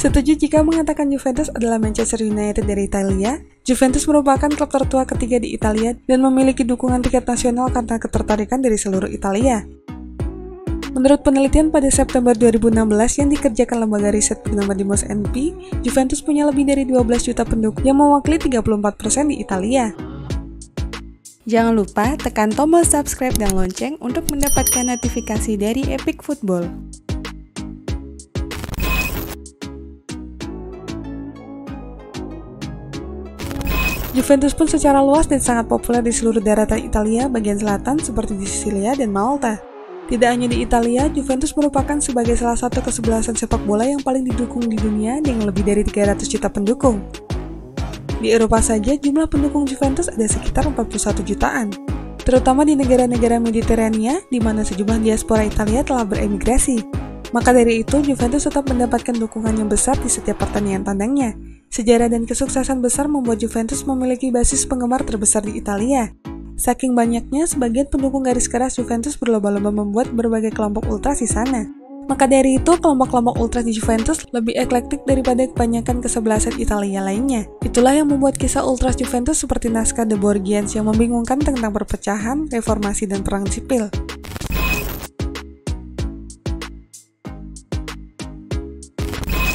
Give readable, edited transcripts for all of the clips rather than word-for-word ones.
Setuju jika mengatakan Juventus adalah Manchester United dari Italia? Juventus merupakan klub tertua ketiga di Italia dan memiliki dukungan tingkat nasional karena ketertarikan dari seluruh Italia. Menurut penelitian pada September 2016 yang dikerjakan lembaga riset bernama Dimos NP, Juventus punya lebih dari 12 juta pendukung yang mewakili 34% di Italia. Jangan lupa tekan tombol subscribe dan lonceng untuk mendapatkan notifikasi dari Epic Football. Juventus pun secara luas dan sangat populer di seluruh daratan Italia bagian selatan seperti di Sisilia dan Malta. Tidak hanya di Italia, Juventus merupakan sebagai salah satu kesebelasan sepak bola yang paling didukung di dunia dengan lebih dari 300 juta pendukung. Di Eropa saja, jumlah pendukung Juventus ada sekitar 41 jutaan, terutama di negara-negara Mediterania di mana sejumlah diaspora Italia telah beremigrasi. Maka dari itu, Juventus tetap mendapatkan dukungan yang besar di setiap pertandingan tandangnya. Sejarah dan kesuksesan besar membuat Juventus memiliki basis penggemar terbesar di Italia. Saking banyaknya, sebagian pendukung garis keras Juventus berlomba-lomba membuat berbagai kelompok ultras di sana. Maka dari itu, kelompok-kelompok ultras di Juventus lebih eklektik daripada kebanyakan kesebelasan Italia lainnya. Itulah yang membuat kisah ultras Juventus seperti naskah The Borgians yang membingungkan tentang perpecahan, reformasi, dan perang sipil.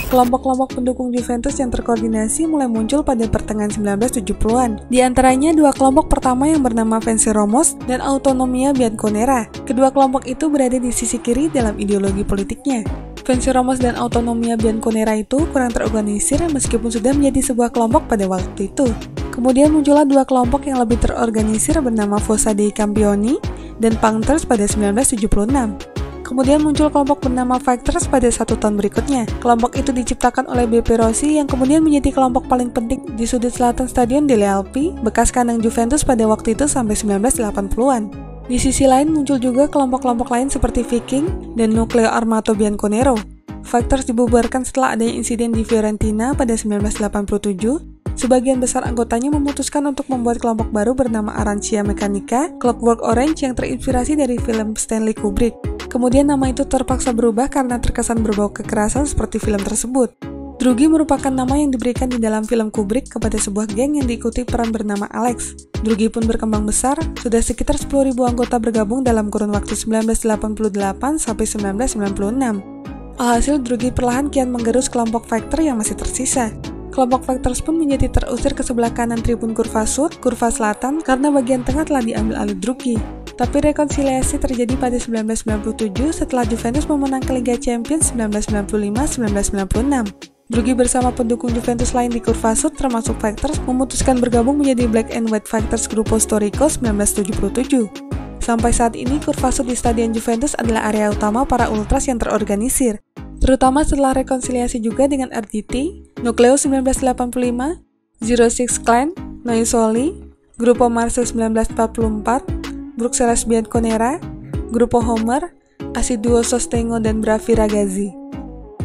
Kelompok-kelompok pendukung Juventus yang terkoordinasi mulai muncul pada pertengahan 1970-an. Di antaranya dua kelompok pertama yang bernama Fancy Romos dan Autonomia Bianconera. Kedua kelompok itu berada di sisi kiri dalam ideologi politiknya. Fancy Romos dan Autonomia Bianconera itu kurang terorganisir meskipun sudah menjadi sebuah kelompok pada waktu itu. Kemudian muncullah dua kelompok yang lebih terorganisir bernama Fossa dei Campioni dan Panthers pada 1976. Kemudian muncul kelompok bernama Fighters pada 1 tahun berikutnya. Kelompok itu diciptakan oleh Beppe Rossi yang kemudian menjadi kelompok paling penting di sudut selatan Stadion delle Alpi, bekas kandang Juventus pada waktu itu sampai 1980-an. Di sisi lain muncul juga kelompok-kelompok lain seperti Viking dan Nucleo Armato Bianconero. Fighters dibubarkan setelah adanya insiden di Fiorentina pada 1987. Sebagian besar anggotanya memutuskan untuk membuat kelompok baru bernama Arancia Meccanica, Clockwork Orange yang terinspirasi dari film Stanley Kubrick. Kemudian nama itu terpaksa berubah karena terkesan berbau kekerasan seperti film tersebut. Drugi merupakan nama yang diberikan di dalam film Kubrick kepada sebuah geng yang diikuti peran bernama Alex. Drugi pun berkembang besar, sudah sekitar 10.000 anggota bergabung dalam kurun waktu 1988 sampai 1996. Alhasil Drugi perlahan kian menggerus kelompok fighter yang masih tersisa. Kelompok Fighters pun menjadi terusir ke sebelah kanan tribun Kurva Sud, Kurva Selatan karena bagian tengah telah diambil alih Drugi. Tapi rekonsiliasi terjadi pada 1997 setelah Juventus memenangkan Liga Champions 1995-1996. Drugi bersama pendukung Juventus lain di Kurva Sud termasuk Fighters memutuskan bergabung menjadi Black and White Fighters Gruppo Storico 1977. Sampai saat ini Kurva Sud di Stadion Juventus adalah area utama para ultras yang terorganisir, terutama setelah rekonsiliasi juga dengan RDT, Nucleo 1985, Zero Six Clan, Noi Soli, Gruppo Marseille 1944, Bruxelles Bianconera, Gruppo Homer, Assiduo Sostegno dan Bravi Ragazzi.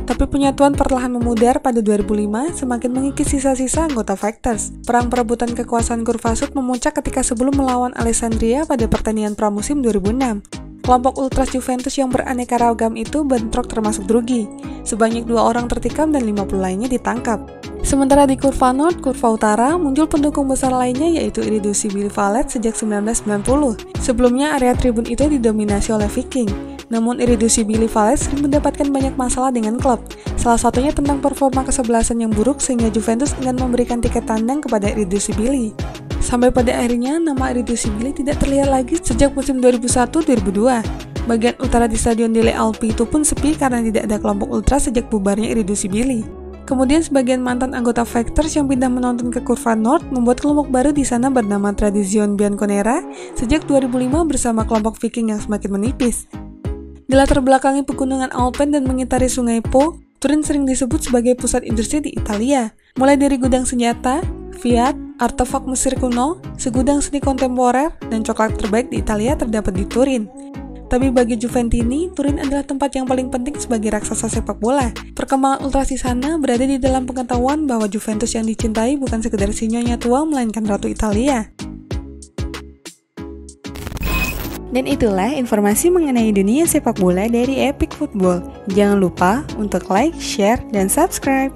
Tapi penyatuan perlahan memudar pada 2005 semakin mengikis sisa-sisa anggota Fighters. Perang perebutan kekuasaan Kurva Sud memuncak ketika sebelum melawan Alessandria pada pertandingan pramusim 2006. Kelompok ultras Juventus yang beraneka ragam itu bentrok termasuk Drugi. Sebanyak 2 orang tertikam dan 50 lainnya ditangkap. Sementara di Kurva Nord, Kurva Utara, muncul pendukung besar lainnya yaitu Irreducibili Valet sejak 1990. Sebelumnya area tribun itu didominasi oleh Viking. Namun Irreducibili Valet sering mendapatkan banyak masalah dengan klub. Salah satunya tentang performa kesebelasan yang buruk sehingga Juventus enggan memberikan tiket tandang kepada Irreducibili. Sampai pada akhirnya nama Irreducibili tidak terlihat lagi sejak musim 2001-2002. Bagian utara di Stadion delle Alpi itu pun sepi karena tidak ada kelompok ultras sejak bubarnya Irreducibili. Kemudian sebagian mantan anggota Fighters yang pindah menonton ke Kurva Nord membuat kelompok baru di sana bernama Tradizione Bianconera sejak 2005 bersama kelompok Viking yang semakin menipis. Di latar belakangi pegunungan Alpen dan mengitari sungai Po, Turin sering disebut sebagai pusat industri di Italia. Mulai dari gudang senjata, Fiat, artefak Mesir kuno, segudang seni kontemporer, dan coklat terbaik di Italia terdapat di Turin. Tapi bagi Juventini, Turin adalah tempat yang paling penting sebagai raksasa sepak bola. Perkembangan ultras di sana berada di dalam pengetahuan bahwa Juventus yang dicintai bukan sekedar si nyonya tua, melainkan Ratu Italia. Dan itulah informasi mengenai dunia sepak bola dari Epic Football. Jangan lupa untuk like, share, dan subscribe.